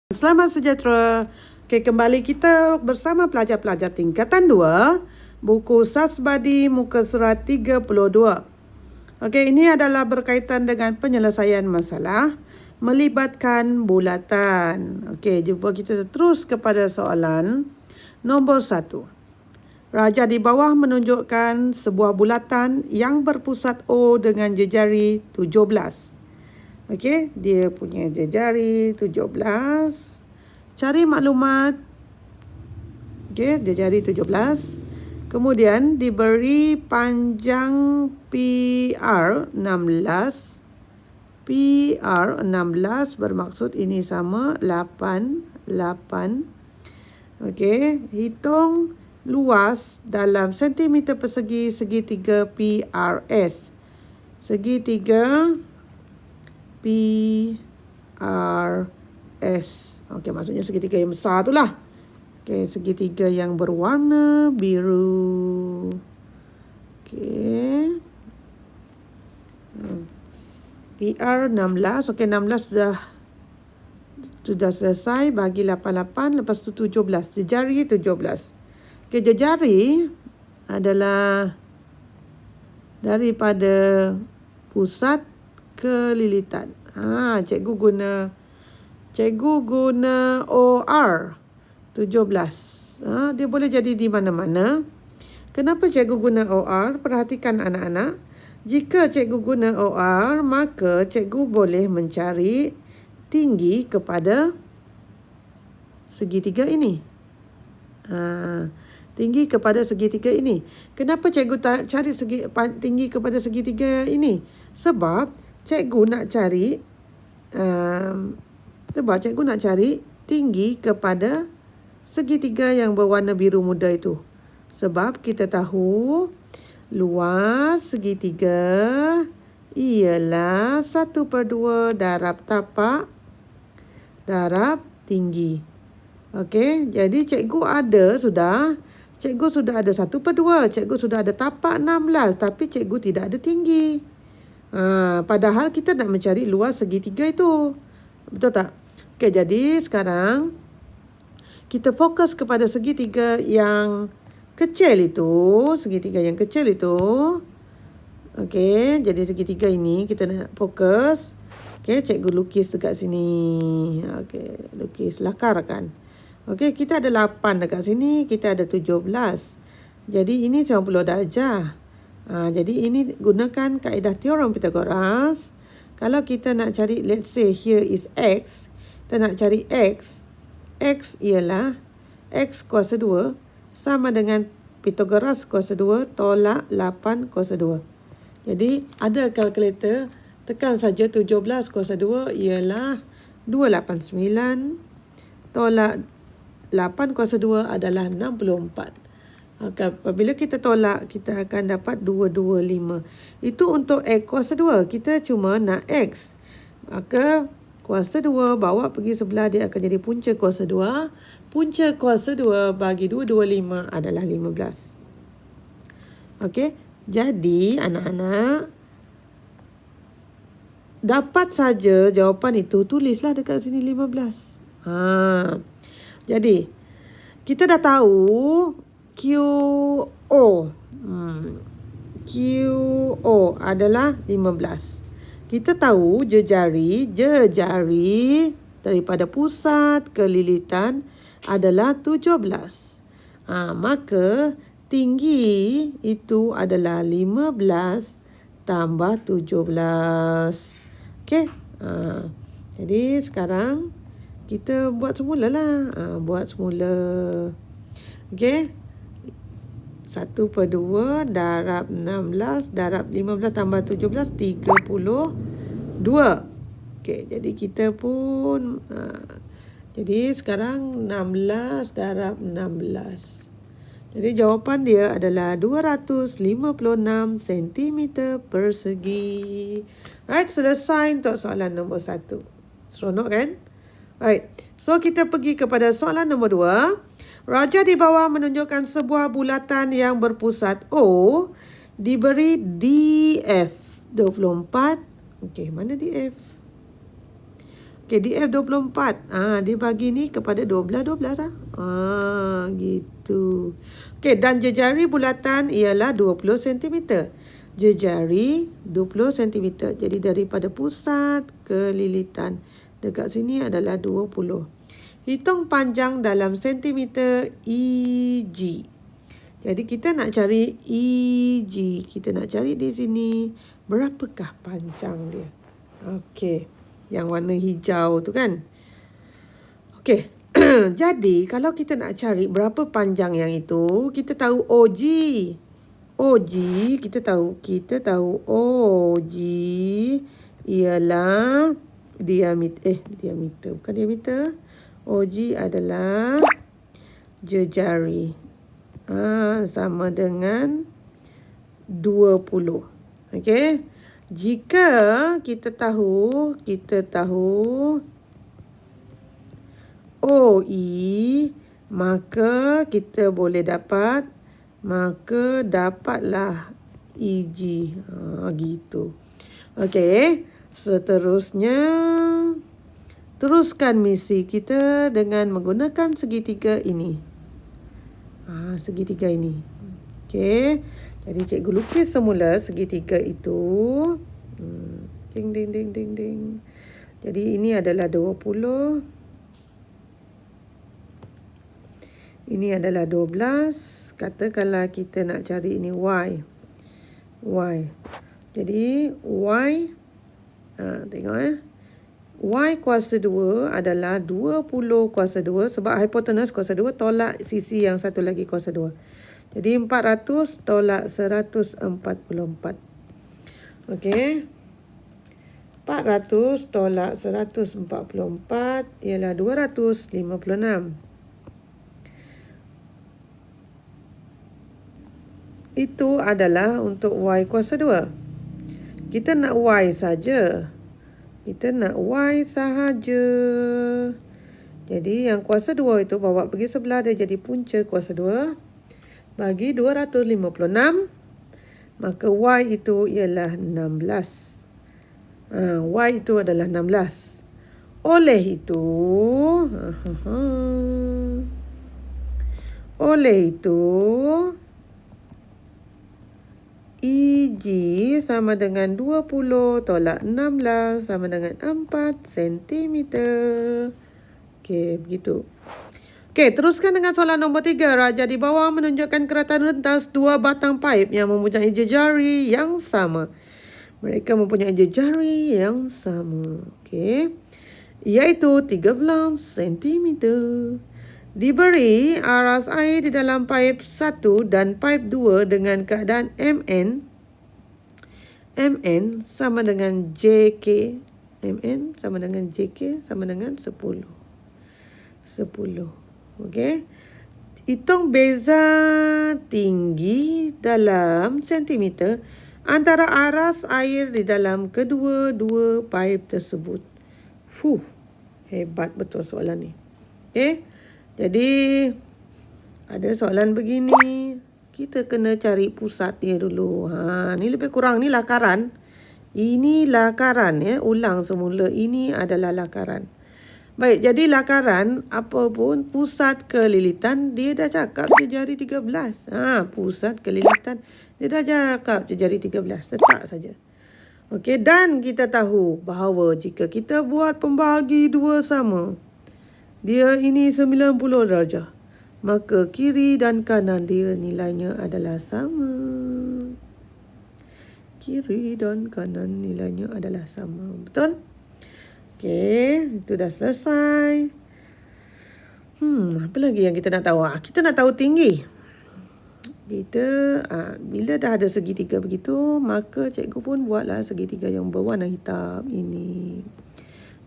Selamat sejahtera. Okey, kembali kita bersama pelajar-pelajar tingkatan 2, buku Sasbadi muka surat 32. Okey, ini adalah berkaitan dengan penyelesaian masalah melibatkan bulatan. Okey, jumpa kita terus kepada soalan nombor 1. Raja di bawah menunjukkan sebuah bulatan yang berpusat O dengan jejari 17. Okey, dia punya jejari 17. Cari maklumat. Okey, jejari 17. Kemudian diberi panjang PR 16. PR 16 bermaksud ini sama 8. Okey, hitung luas dalam sentimeter persegi segitiga PRS. Segitiga PRS. Okey, maksudnya segitiga yang besar tu lah. Okey, segitiga yang berwarna biru. Okey. PR 16. Okey, 16 sudah selesai. Bagi 88. Lepas tu 17. Jejari 17. Okey, jejari adalah daripada pusat ke lilitan. Cikgu guna OR 17. Dia boleh jadi di mana-mana. Kenapa cikgu guna OR? Perhatikan anak-anak. Jika cikgu guna OR, maka cikgu boleh mencari tinggi kepada segitiga ini. Tinggi kepada segitiga ini. Kenapa cikgu cari tinggi kepada segitiga ini? Sebab cikgu nak cari tinggi kepada segitiga yang berwarna biru muda itu. Sebab kita tahu luas segitiga ialah 1/2 darab tapak darab tinggi. Okey, jadi cikgu sudah ada 1/2. Cikgu sudah ada tapak 16, tapi cikgu tidak ada tinggi. Padahal kita nak mencari luas segitiga itu. Betul tak? Okey, jadi sekarang kita fokus kepada segitiga yang kecil itu. Okey, jadi segitiga ini kita nak fokus. Okey, cikgu lukis dekat sini. Okey, lukis lakarkan. Okey, kita ada 8 dekat sini, kita ada 17. Jadi ini 90 darjah. Jadi ini gunakan kaedah teorem Pythagoras. Kalau kita nak cari, let's say here is X. Kita nak cari X. X ialah X kuasa 2 sama dengan Pythagoras kuasa 2 tolak 8 kuasa 2. Jadi ada kalkulator, tekan saja 17 kuasa 2 ialah 289. Tolak 8 kuasa 2 adalah 64. Apabila kita tolak, kita akan dapat 225. Itu untuk X kuasa 2. Kita cuma nak X. Maka kuasa 2 bawa pergi sebelah, dia akan jadi punca kuasa 2. Punca kuasa 2 bagi 225 adalah 15. Okey. Jadi anak-anak dapat saja jawapan itu, tulislah dekat sini 15. Jadi kita dah tahu QO adalah 15. Kita tahu jejari daripada pusat ke lilitan adalah 17. Maka tinggi itu adalah 15 tambah 17. Okey. Jadi sekarang kita buat semula lah. Okey. 1/2 darab 16 darab 15 tambah 17, 32. Okey, jadi kita pun jadi sekarang 16 darab 16. Jadi jawapan dia adalah 256 cm persegi. Right, selesai untuk soalan nombor 1. Seronok kan? Right. So kita pergi kepada soalan nombor 2. Raja di bawah menunjukkan sebuah bulatan yang berpusat O, diberi DF 24. Okey, mana DF? KDF 24. Dia bagi ni kepada 12 lah. Gitu. Okey, dan jejari bulatan ialah 20 cm. Jejari 20 cm. Jadi daripada pusat ke lilitan dekat sini adalah 20. Hitung panjang dalam sentimeter EG. Jadi kita nak cari EG. Kita nak cari di sini berapakah panjang dia. Okey. Yang warna hijau tu kan. Okey. Jadi kalau kita nak cari berapa panjang yang itu, kita tahu OG. OG kita tahu OG ialah diameter bukan diameter. OG adalah jejari. Sama dengan 20. Okey. Jika kita tahu OE, maka kita boleh dapatlah EG. Gitu. Okey. Seterusnya, teruskan misi kita dengan menggunakan segitiga ini. Segitiga ini. Okey. Jadi cikgu lukis semula segitiga itu. Ding ding ding ding ding. Jadi ini adalah 20. Ini adalah 12. Katakanlah kita nak cari ini Y. Jadi Y. Tengok Y kuasa 2 adalah 20 kuasa 2. Sebab hipotenus kuasa 2 tolak sisi yang satu lagi kuasa 2. Jadi 400 tolak 144. Okey. 400 tolak 144 ialah 256. Itu adalah untuk Y kuasa 2. Kita nak Y saja. Jadi yang kuasa 2 itu bawa pergi sebelah dia jadi punca kuasa 2. Bagi 256, maka Y itu ialah 16. Y itu adalah 16. Oleh itu, EG sama dengan 20 tolak 16 sama dengan 4 cm. Okey, begitu. Okey, teruskan dengan soalan nombor 3. Raja di bawah menunjukkan keratan rentas 2 batang paip yang mempunyai jejari yang sama. Mereka mempunyai jejari yang sama. Okey. Iaitu 13 cm. Diberi aras air di dalam paip 1 dan paip 2 dengan keadaan MN sama dengan JK. MN sama dengan JK sama dengan 10. Okey. Hitung beza tinggi dalam sentimeter antara aras air di dalam kedua-dua paip tersebut. Hebat betul soalan ni. Okey. Jadi ada soalan begini. Kita kena cari pusat dia dulu. Ni lebih kurang ni lakaran. Ini lakaran ya. Ulang semula. Ini adalah lakaran. Baik, jadi lakaran apapun pusat ke lilitan dia dah cakap jejari 13. Pusat ke lilitan dia dah cakap jejari 13. Letak saja. Okey, dan kita tahu bahawa jika kita buat pembagi dua sama, dia ini 90 darjah. Maka kiri dan kanan dia nilainya adalah sama. Kiri dan kanan nilainya adalah sama. Betul? Okey, itu dah selesai. Apa lagi yang kita nak tahu? Kita nak tahu tinggi. Bila dah ada segitiga begitu, maka cikgu pun buatlah segitiga yang berwarna hitam ini.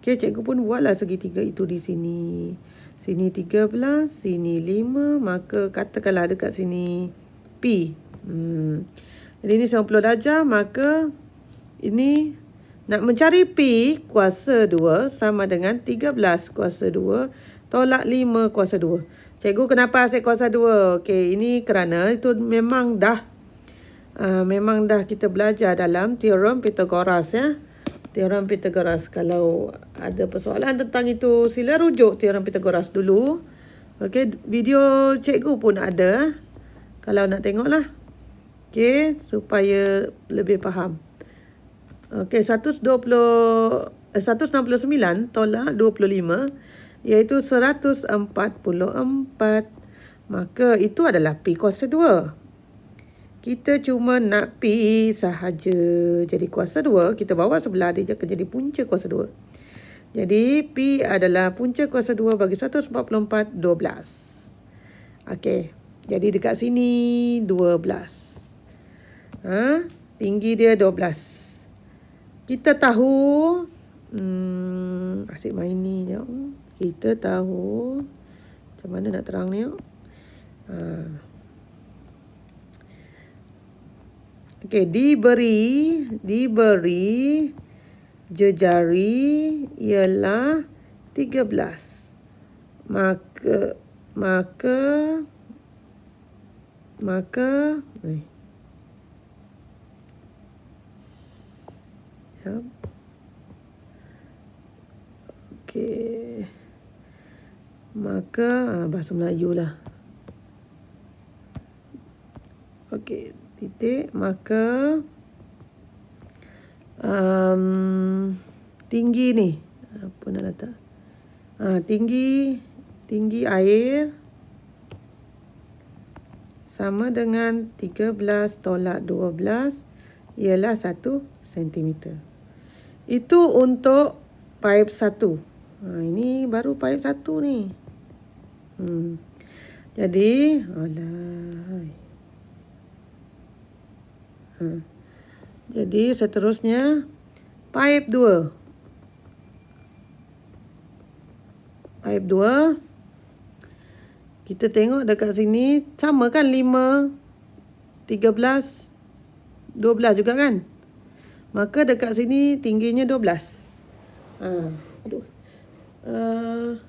Okey, cikgu pun buatlah segitiga itu di sini. Sini 13, sini 5, maka katakanlah dekat sini P. Jadi ini 90 darjah, maka ini nak mencari P kuasa 2 sama dengan 13 kuasa 2 tolak 5 kuasa 2. Cikgu kenapa asyik kuasa 2? Okey, ini kerana itu memang dah kita belajar dalam teorem Pythagoras ya. teorem Pythagoras. Kalau ada persoalan tentang itu, sila rujuk teorem Pythagoras dulu. Okey, video cikgu pun ada. Kalau nak tengoklah. Okey, supaya lebih faham. Okey, 169 tolak 25 iaitu 144. Maka itu adalah pi kuasa 2. Kita cuma nak pi sahaja. Jadi kuasa 2 kita bawa sebelah dia akan jadi punca kuasa 2. Jadi pi adalah punca kuasa 2 bagi 144 12. Okey. Jadi dekat sini 12. Tinggi dia 12. Kita tahu asyik main ni jap. Kita tahu macam mana nak terang ni. Okey, diberi jejari ialah 13. Maka okey. Maka bahasa Melayu lah. Okey, titik. Maka tinggi ni. Apa nak letak? Tinggi air sama dengan 13 tolak 12 ialah 1 cm. Itu untuk paip 1. Ini baru paip 1 ni. Jadi, jadi seterusnya paip 2. Paip 2. Kita tengok dekat sini sama kan 5, 13, 12 juga kan? Maka dekat sini tingginya 12. 5,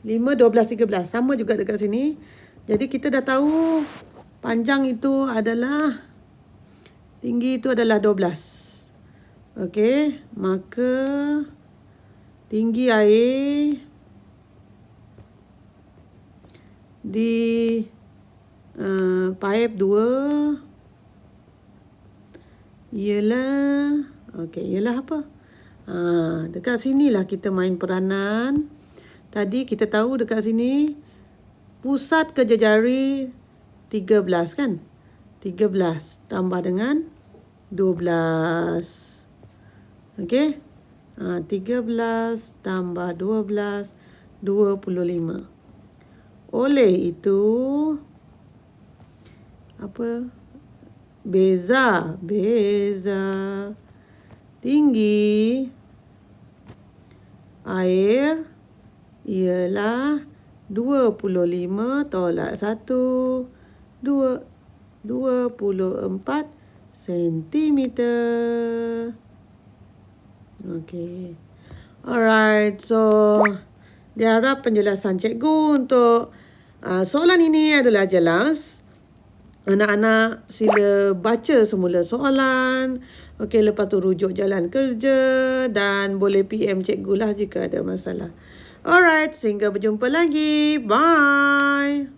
12, 13. Sama juga dekat sini. Jadi kita dah tahu panjang itu adalah, tinggi itu adalah 12. Okey. Maka tinggi air di paip 2 ialah apa? Dekat sinilah kita main peranan. Tadi kita tahu dekat sini pusat kerja jari 13 kan? 13 tambah dengan 12. Okey? 13 tambah 12 25. Oleh itu apa? Beza tinggi air ialah 25 tolak 1 24 cm. Okey. Alright, so diharap penjelasan cikgu untuk soalan ini adalah jelas. Anak-anak sila baca semula soalan. Okey, lepas tu rujuk jalan kerja dan boleh PM cikgu lah jika ada masalah. Alright, sehingga berjumpa lagi. Bye.